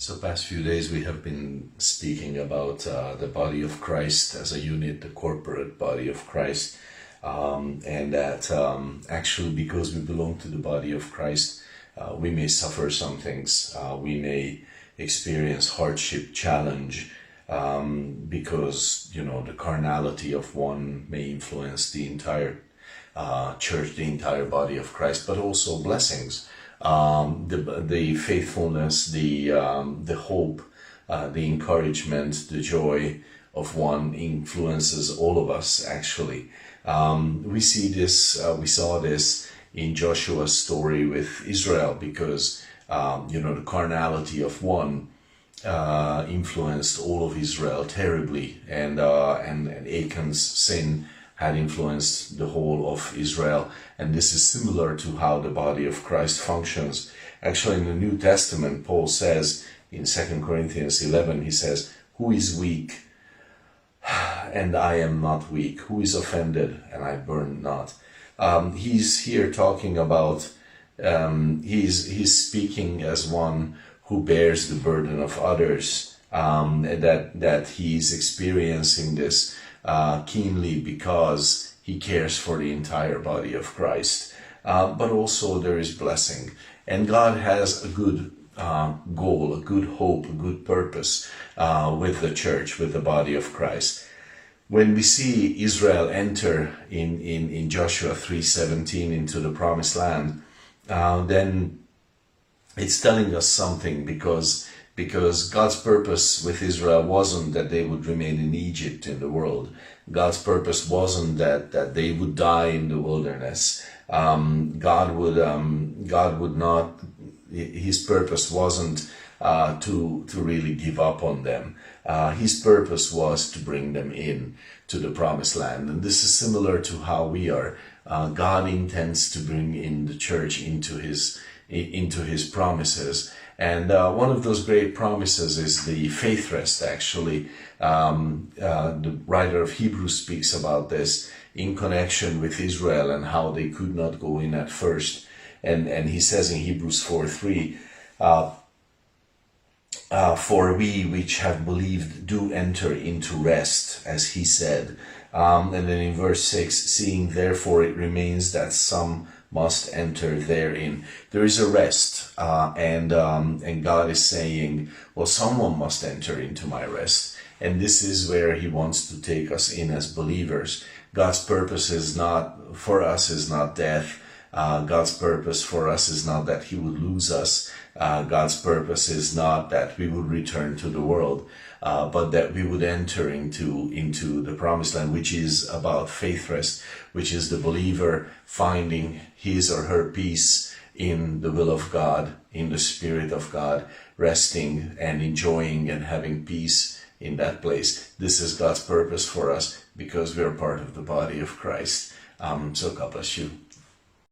So past few days we have been speaking about the body of Christ as a unit, the corporate body of Christ, and that actually because we belong to the body of Christ, we may suffer some things, we may experience hardship, challenge, because the carnality of one may influence the entire church, the entire body of Christ, but also blessings. The faithfulness, the hope, the encouragement, the joy of one influences all of us. Actually, we saw this in Joshua's story with Israel, because the carnality of one influenced all of Israel terribly, and Achan's sin had influenced the whole of Israel. And this is similar to how the body of Christ functions. Actually, in the New Testament, Paul says in 2 Corinthians 11, he says, "Who is weak, and I am not weak? Who is offended, and I burn not?" He's here talking about, he's speaking as one who bears the burden of others, that he's experiencing this keenly because he cares for the entire body of Christ. But also there is blessing, and God has a good goal, a good hope, a good purpose with the church, with the body of Christ. When we see Israel enter in Joshua 3:17 into the promised land, then it's telling us something, because God's purpose with Israel wasn't that they would remain in Egypt, in the world. God's purpose wasn't that they would die in the wilderness. God would not. His purpose wasn't to really give up on them. His purpose was to bring them in to the promised land, and this is similar to how we are. God intends to bring in the church into His promises. And one of those great promises is the faith rest, actually. The writer of Hebrews speaks about this in connection with Israel and how they could not go in at first. And he says in Hebrews 4:3, "For we which have believed do enter into rest, as he said." And then in verse 6, "Seeing therefore it remains that some must enter therein." There is a rest, and God is saying, well, someone must enter into my rest. And this is where He wants to take us in as believers. God's purpose for us is not death. God's purpose for us is not that He would lose us. God's purpose is not that we would return to the world, but that we would enter into the promised land, which is about faith rest, which is the believer finding his or her peace in the will of God, in the Spirit of God, resting and enjoying and having peace in that place. This is God's purpose for us, because we are part of the body of Christ. So God bless you.